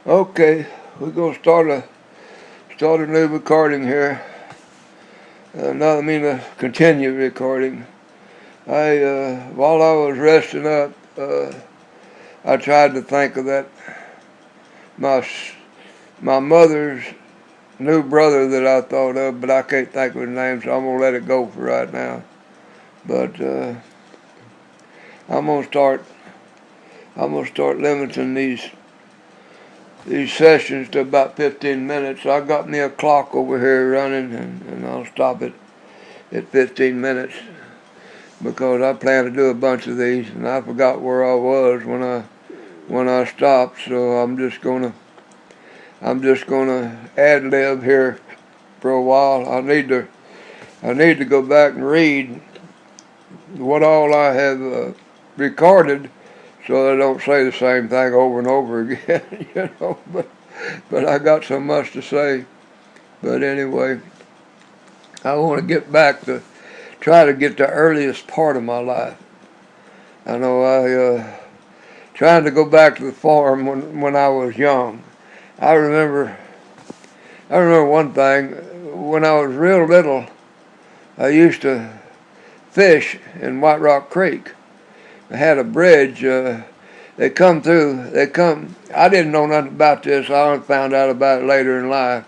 Okay, we're gonna start a new recording here. Not I mean a continued recording. I while I was resting up, I tried to think of that my my mother's new brother that I thought of, but I can't think of his name, so I'm gonna let it go for right now. But I'm gonna start I'm gonna start limiting these sessions to about 15 minutes. I got me a clock over here running, and I'll stop it at 15 minutes because I plan to do a bunch of these, and I forgot where I was when I stopped. So I'm just gonna ad lib here for a while. I need to go back and read what all I have recorded, so I don't say the same thing over and over again. But I got so much to say. But anyway, I want to get back to try to get the earliest part of my life. I know trying to go back to the farm when I was young. I remember I remember one thing. When I was real little, I used to fish in White Rock Creek. I had a bridge. They come through. They come. I didn't know nothing about this. I only found out about it later in life.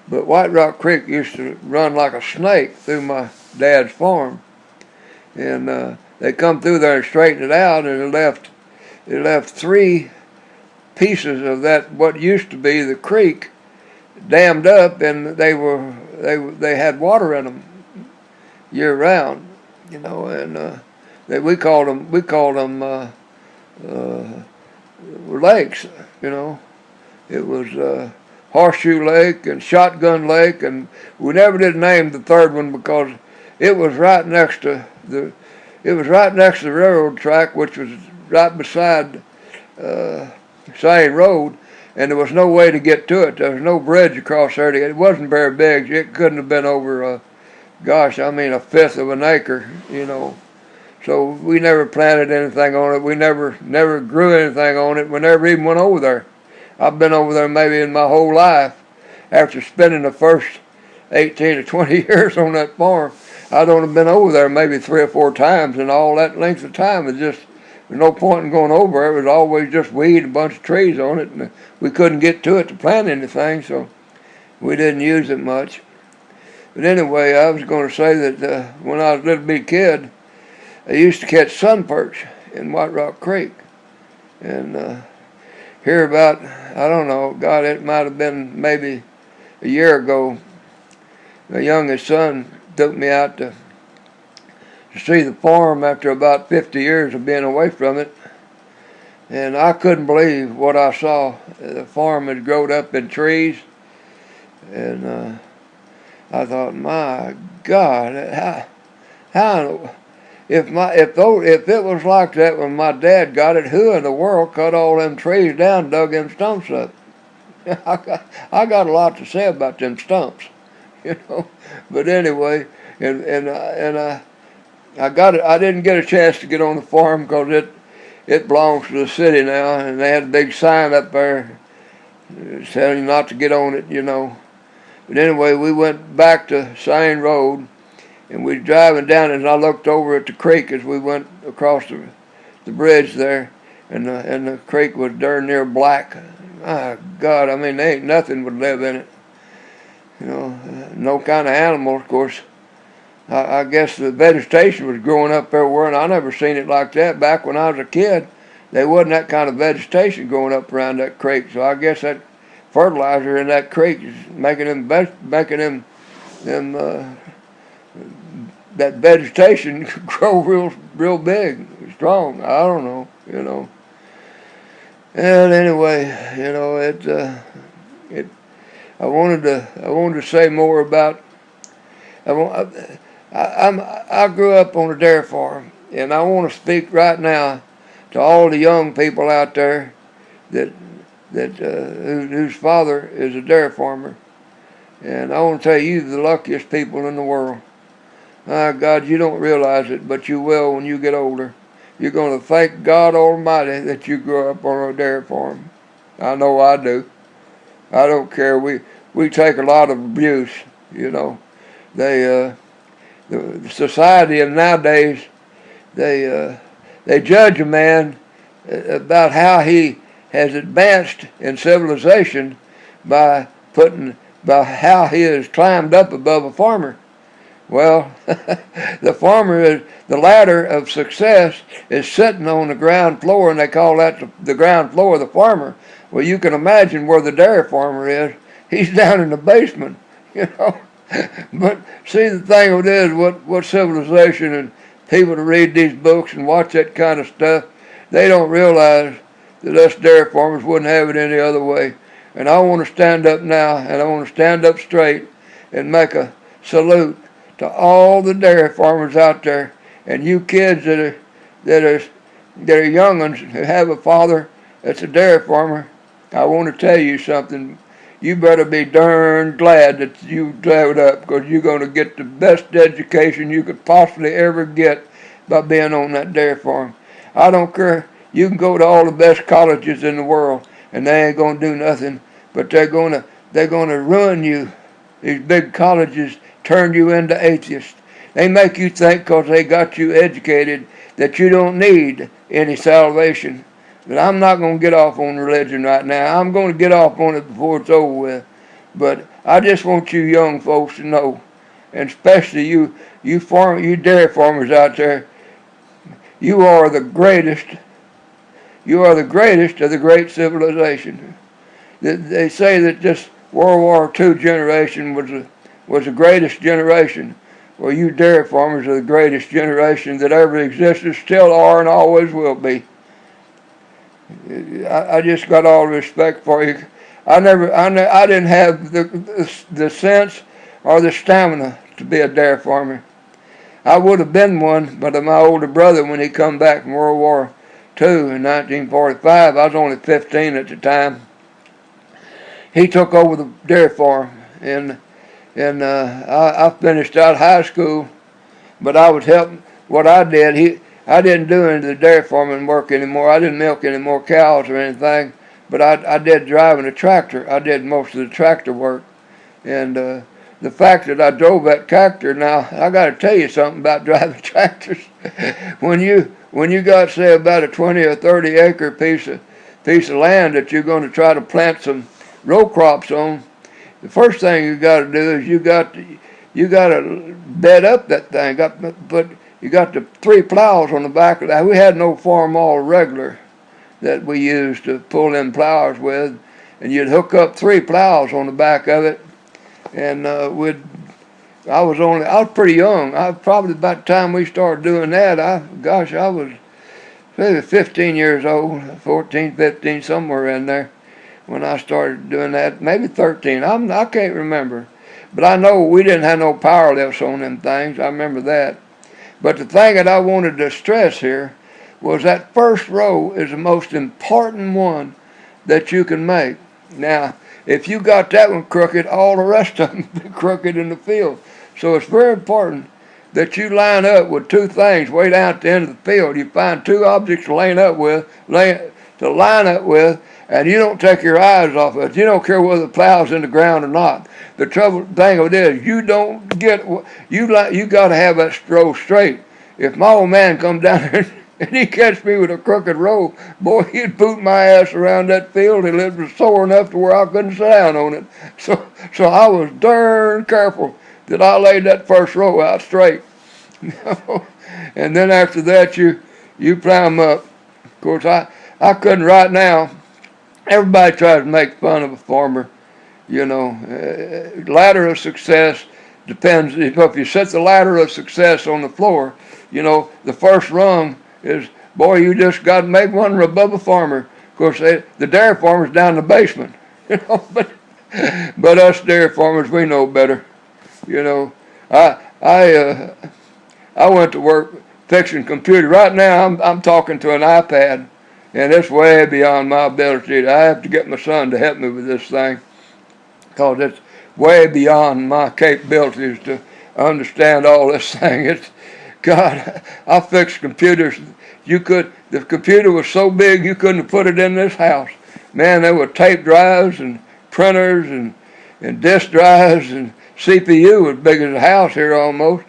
But White Rock Creek used to run like a snake through my dad's farm, and they come through there and straightened it out, and it left three pieces of that what used to be the creek dammed up, and they had water in them year round, and we called them lakes, you know. It was Horseshoe Lake and Shotgun Lake, and we never did name the third one because it was right next to the railroad track, which was right beside Sane Road, and there was no way to get to it. There was no bridge across there. It wasn't very big. It couldn't have been over, a fifth of an acre, So we never planted anything on it. We never grew anything on it. We never even went over there. I've been over there maybe in my whole life. After spending the first 18 or 20 years on that farm, I'd only been over there maybe 3 or 4 times, and all that length of time is just there's no point in going over. It was always just weed, a bunch of trees on it, and we couldn't get to it to plant anything, so we didn't use it much. But anyway, I was going to say that when I was a little bitty kid, I used to catch sun perch in White Rock Creek, and here about, I don't know, God, it might have been maybe a year ago, my youngest son took me out to see the farm after about 50 years of being away from it, and I couldn't believe what I saw. The farm had grown up in trees, and I thought, my God, how if it was like that when my dad got it, who in the world cut all them trees down and dug them stumps up? I got a lot to say about them stumps, you know. But anyway, and I got it. I didn't get a chance to get on the farm because it belongs to the city now, and they had a big sign up there telling you not to get on it. But anyway, we went back to Sane Road, and we were driving down, and I looked over at the creek as we went across the bridge there, and the creek was darn near black. My God, I mean, there ain't nothing would live in it. No kind of animal, of course. I guess the vegetation was growing up everywhere, and I never seen it like that. Back when I was a kid, there wasn't that kind of vegetation growing up around that creek. So I guess that fertilizer in that creek is making them that vegetation grow real big, strong. I don't know. And anyway, it. I wanted to say more about. I grew up on a dairy farm, and I want to speak right now to all the young people out there that whose father is a dairy farmer, and I want to tell you, the luckiest people in the world. My God, you don't realize it, but you will when you get older. You're going to thank God Almighty that you grew up on a dairy farm. I know I do. I don't care. We take a lot of abuse, you know. They the society of nowadays, they judge a man about how he has advanced in civilization by by how he has climbed up above a farmer. Well, the ladder of success is sitting on the ground floor, and they call that the ground floor of the farmer. Well, you can imagine where the dairy farmer is. He's down in the basement, you know. But see, the thing of it is, what civilization and people to read these books and watch that kind of stuff, they don't realize that us dairy farmers wouldn't have it any other way. And I want to stand up now, and I want to stand up straight and make a salute to all the dairy farmers out there, and you kids that are young ones who have a father that's a dairy farmer. I want to tell you something. You better be darn glad that you gave it up, because you're going to get the best education you could possibly ever get by being on that dairy farm. I don't care. You can go to all the best colleges in the world, and they ain't going to do nothing. But they're going to ruin you. These big colleges turn you into atheists. They make you think, because they got you educated, that you don't need any salvation. But I'm not going to get off on religion right now. I'm going to get off on it before it's over with. But I just want you young folks to know, and especially you dairy farmers out there, you are the greatest. You are the greatest of the great civilization. They say that this World War II generation was the greatest generation. Well, you dairy farmers are the greatest generation that ever existed, still are, and always will be. I just got all the respect for you. I didn't have the sense or the stamina to be a dairy farmer. I would have been one, but my older brother, when he come back from World War II in 1945, I was only 15 at the time. He took over the dairy farm, and I finished out high school, but I was helping. What I did, I didn't do any of the dairy farming work anymore. I didn't milk any more cows or anything, but I did driving a tractor. I did most of the tractor work, and the fact that I drove that tractor. Now I got to tell you something about driving tractors. when you got, say, about a 20 or 30 acre piece of land that you're going to try to plant some row crops on, the first thing you got to do is you got to bed up that thing. But you got the 3 plows on the back of that. We had no Farmall regular that we used to pull them plows with, and you'd hook up 3 plows on the back of it, and I was pretty young. I probably, about the time we started doing that, I was maybe 15 years old, 14, 15, somewhere in there, when I started doing that. Maybe 13. I can't remember. But I know we didn't have no power lifts on them things. I remember that. But the thing that I wanted to stress here was that first row is the most important one that you can make. Now, if you got that one crooked, all the rest of them be crooked in the field. So it's very important that you line up with 2 things way down at the end of the field. You find 2 objects to line up with, and you don't take your eyes off of it. You don't care whether the plow's in the ground or not. The thing of it is, you got to have that row straight. If my old man come down there and he catch me with a crooked row, boy, he'd boot my ass around that field till it was sore enough to where I couldn't sit down on it. So I was darn careful that I laid that first row out straight. And then after that, you plow them up. Of course, I couldn't right now. Everybody tries to make fun of a farmer, you know. Ladder of success depends. If you set the ladder of success on the floor, you know, the first rung is, boy, you just got to make one above a farmer. Of course, the dairy farmer's down in the basement, you know. But us dairy farmers, we know better, you know. I went to work fixing computers. Right now, I'm talking to an iPad. And it's way beyond my ability. I have to get my son to help me with this thing, because it's way beyond my capabilities to understand all this thing. God, I fixed computers. The computer was so big you couldn't have put it in this house. man, there were tape drives and printers and disk drives, and CPU was big as a house here almost.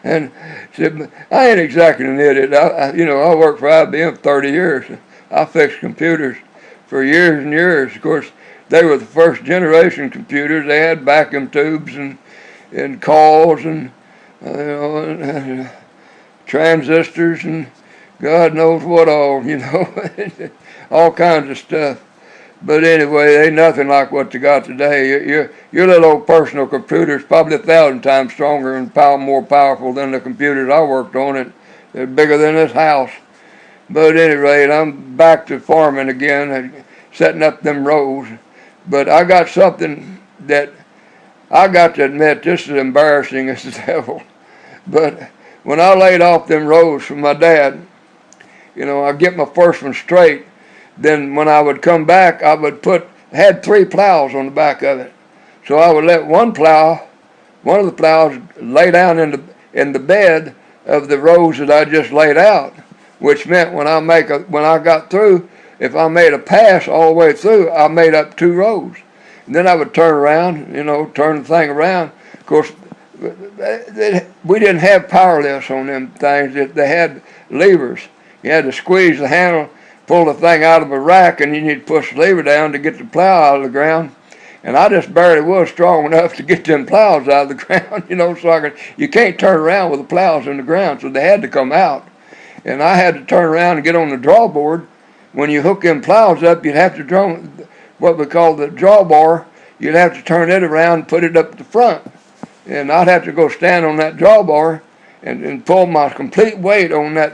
And said, I ain't exactly an idiot. I worked for IBM 30 years. I fixed computers for years and years. Of course, they were the first generation computers. They had vacuum tubes and calls and and transistors and God knows what all, all kinds of stuff. But anyway, they ain't nothing like what you got today. Your little old personal computer is probably 1,000 times stronger and more powerful than the computers I worked on. They're bigger than this house. But at any rate, I'm back to farming again and setting up them rows. But I got something that I got to admit, this is embarrassing as the devil. But when I laid off them rows from my dad, I get my first one straight. Then when I would come back, I had 3 plows on the back of it. So I would let one of the plows lay down in the bed of the rows that I just laid out, which meant when I got through, if I made a pass all the way through, I made up 2 rows. And then I would turn around, turn the thing around. Of course, we didn't have power lifts on them things. They had levers. You had to squeeze the handle, pull the thing out of a rack, and you need to push the lever down to get the plow out of the ground. And I just barely was strong enough to get them plows out of the ground, so you can't turn around with the plows in the ground, so they had to come out. And I had to turn around and get on the drawboard. When you hook them plows up, you'd have to draw what we call the drawbar. You'd have to turn it around and put it up at the front. And I'd have to go stand on that drawbar and pull my complete weight on that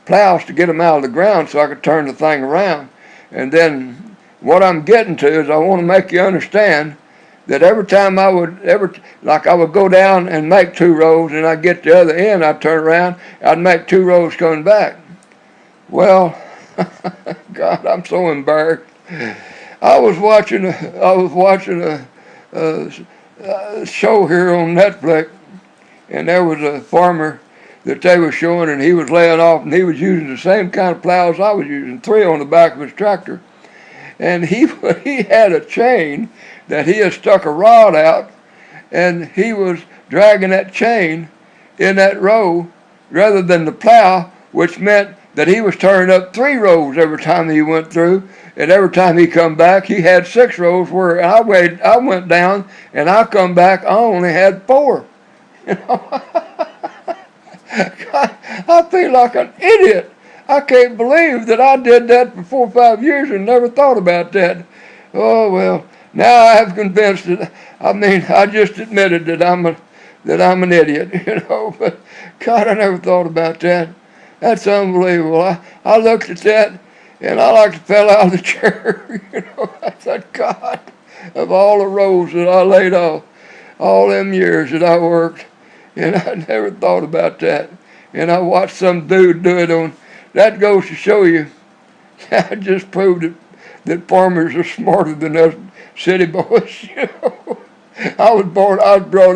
plows to get them out of the ground so I could turn the thing around. And then what I'm getting to is I want to make you understand that every time I would go down and make 2 rows, and I'd get to the other end, I'd turn around, I'd make 2 rows coming back. Well, God, I'm so embarrassed. I was watching a show here on Netflix, and there was a farmer that they were showing, and he was laying off, and he was using the same kind of plows I was using, 3 on the back of his tractor. And he had a chain that he had stuck a rod out, and he was dragging that chain in that row rather than the plow, which meant that he was turning up 3 rows every time he went through, and every time he come back, he had 6 rows where I went down, and I come back, I only had 4. God, I feel like an idiot. I can't believe that I did that for 4 or 5 years and never thought about that. Oh, well, now I have convinced it. I just admitted that I'm an idiot, but God, I never thought about that. That's unbelievable. I looked at that, and I like to fell out of the chair. I said, God, of all the rows that I laid off, all them years that I worked, and I never thought about that. And I watched some dude do it on. That goes to show you, I just proved that farmers are smarter than us city boys. I was brought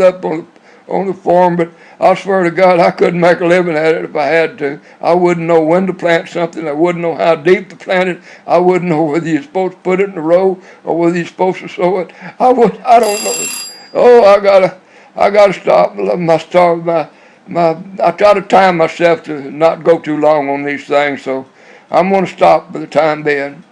up on the farm, but I swear to God, I couldn't make a living at it if I had to. I wouldn't know when to plant something. I wouldn't know how deep to plant it. I wouldn't know whether you're supposed to put it in a row or whether you're supposed to sow it. I don't know. Oh, I gotta stop. I try to time myself to not go too long on these things, so I'm going to stop for the time being.